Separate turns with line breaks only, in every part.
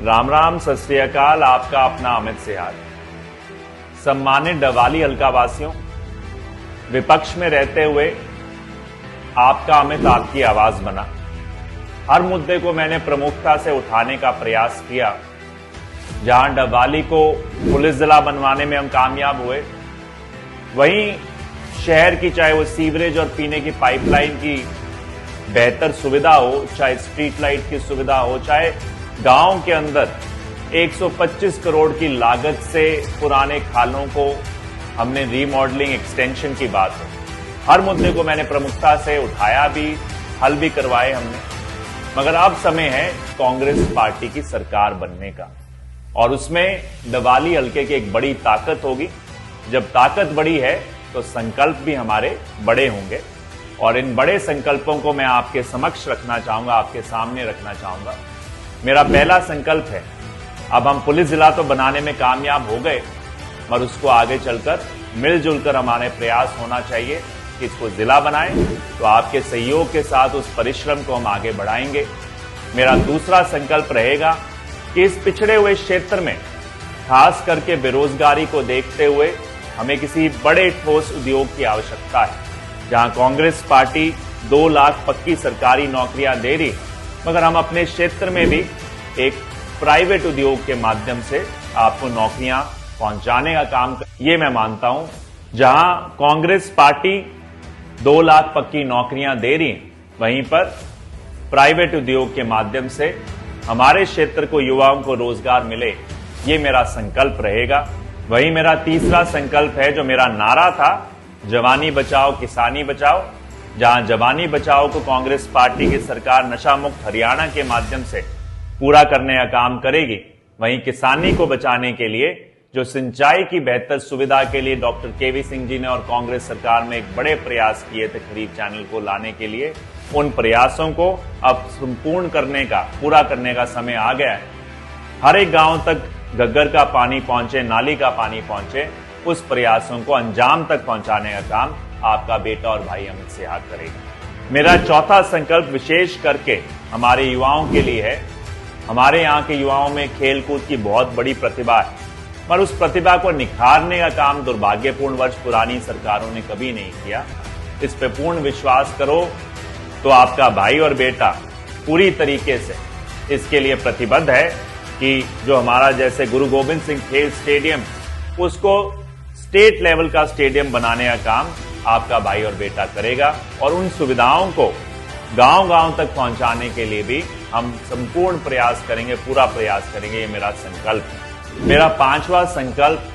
राम राम, सत श्री अकाल। आपका अपना अमित सिहाग। सम्मानित डवाली हल्का वासियों, विपक्ष में रहते हुए आपका अमित आपकी आवाज बना। हर मुद्दे को मैंने प्रमुखता से उठाने का प्रयास किया। जहां डवाली को पुलिस जिला बनवाने में हम कामयाब हुए, वहीं शहर की चाहे वो सीवरेज और पीने की पाइपलाइन की बेहतर सुविधा हो, चाहे स्ट्रीट लाइट की सुविधा हो, चाहे गांव के अंदर 125 करोड़ की लागत से पुराने खालों को हमने रीमॉडलिंग एक्सटेंशन की बात हो, हर मुद्दे को मैंने प्रमुखता से उठाया भी, हल भी करवाए हमने। मगर अब समय है कांग्रेस पार्टी की सरकार बनने का, और उसमें डवाली हल्के की एक बड़ी ताकत होगी। जब ताकत बड़ी है तो संकल्प भी हमारे बड़े होंगे, और इन बड़े संकल्पों को मैं आपके समक्ष रखना चाहूंगा, आपके सामने रखना चाहूंगा। मेरा पहला संकल्प है, अब हम पुलिस जिला तो बनाने में कामयाब हो गए, मगर उसको आगे चलकर मिलजुल कर हमारे प्रयास होना चाहिए कि इसको जिला बनाएं। तो आपके सहयोग के साथ उस परिश्रम को हम आगे बढ़ाएंगे। मेरा दूसरा संकल्प रहेगा कि इस पिछड़े हुए क्षेत्र में खास करके बेरोजगारी को देखते हुए हमें किसी बड़े ठोस उद्योग की आवश्यकता है। जहां कांग्रेस पार्टी 2 लाख पक्की सरकारी नौकरियां दे रही, मगर हम अपने क्षेत्र में भी एक प्राइवेट उद्योग के माध्यम से आपको नौकरियां पहुंचाने का काम ये मैं मानता हूं। जहां कांग्रेस पार्टी 2 लाख पक्की नौकरियां दे रही, वहीं पर प्राइवेट उद्योग के माध्यम से हमारे क्षेत्र को, युवाओं को रोजगार मिले, ये मेरा संकल्प रहेगा। वही मेरा तीसरा संकल्प है, जो मेरा नारा था, जवानी बचाओ किसानी बचाओ। जहां जवानी बचाओ को कांग्रेस पार्टी की सरकार नशा मुक्त हरियाणा के माध्यम से पूरा करने का काम करेगी, वहीं किसानी को बचाने के लिए जो सिंचाई की बेहतर सुविधा के लिए डॉक्टर केवी सिंह जी ने और कांग्रेस सरकार में एक बड़े प्रयास किए थे खरीफ चैनल को लाने के लिए, उन प्रयासों को अब संपूर्ण करने का, पूरा करने का समय आ गया है। हर एक गांव तक घग्गर का पानी पहुंचे, नाली का पानी पहुंचे, उस प्रयासों को अंजाम तक पहुंचाने का काम आपका बेटा और भाई अमित सिहाग करेगा। मेरा चौथा संकल्प विशेष करके हमारे युवाओं के लिए है। हमारे यहाँ के युवाओं में खेलकूद की बहुत बड़ी प्रतिभा है, पर उस प्रतिभा को निखारने का काम दुर्भाग्यपूर्ण वर्ष पुरानी सरकारों ने कभी नहीं किया। इस पे पूर्ण विश्वास करो तो आपका भाई और बेटा पूरी तरीके से इसके लिए प्रतिबद्ध है कि जो हमारा जैसे गुरु गोविंद सिंह खेल स्टेडियम, उसको स्टेट लेवल का स्टेडियम बनाने का काम आपका भाई और बेटा करेगा, और उन सुविधाओं को गांव-गांव तक पहुंचाने के लिए भी हम संपूर्ण प्रयास करेंगे, पूरा प्रयास करेंगे। ये मेरा संकल्प है। मेरा 5वां संकल्प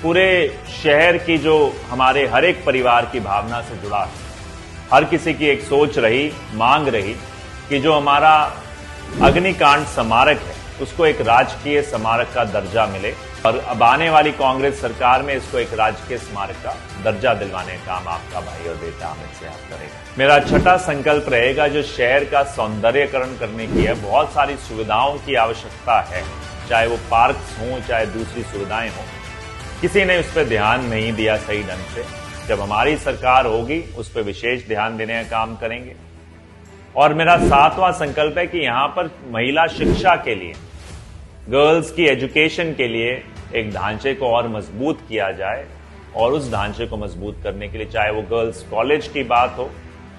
पूरे शहर की, जो हमारे हर एक परिवार की भावना से जुड़ा है। हर किसी की एक सोच रही, मांग रही कि जो हमारा अग्निकांड स्मारक है, उसको एक राजकीय स्मारक का दर्जा मिले, और अब आने वाली कांग्रेस सरकार में इसको एक राजकीय स्मारक का दर्जा दिलवाने का काम आपका भाई और बेटा अमित सिहाग करेगा। मेरा छठा संकल्प रहेगा, जो शहर का सौंदर्यकरण करने की है, बहुत सारी सुविधाओं की आवश्यकता है, चाहे वो पार्क्स हों, चाहे दूसरी सुविधाएं हों, किसी ने उस पर ध्यान नहीं दिया सही ढंग से। जब हमारी सरकार होगी, उस पर विशेष ध्यान देने का काम करेंगे। और मेरा 7वां संकल्प है कि यहां पर महिला शिक्षा के लिए, गर्ल्स की एजुकेशन के लिए एक ढांचे को और मजबूत किया जाए, और उस ढांचे को मजबूत करने के लिए चाहे वो गर्ल्स कॉलेज की बात हो,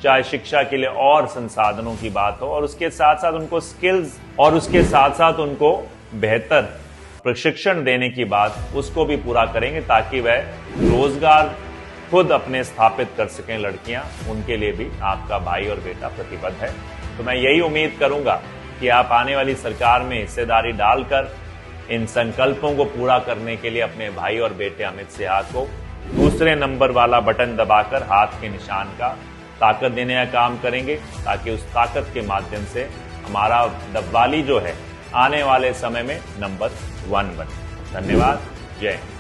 चाहे शिक्षा के लिए और संसाधनों की बात हो, और उसके साथ साथ उनको स्किल्स और उसके साथ साथ उनको बेहतर प्रशिक्षण देने की बात, उसको भी पूरा करेंगे, ताकि वह रोजगार खुद अपने स्थापित कर सकें लड़कियां। उनके लिए भी आपका भाई और बेटा प्रतिबद्ध है। तो मैं यही उम्मीद करूंगा कि आप आने वाली सरकार में हिस्सेदारी डालकर इन संकल्पों को पूरा करने के लिए अपने भाई और बेटे अमित सिहाग को दूसरे नंबर वाला बटन दबाकर हाथ के निशान का ताकत देने का काम करेंगे, ताकि उस ताकत के माध्यम से हमारा डबवाली जो है आने वाले समय में नंबर 1 बने। धन्यवाद। जय हिंद।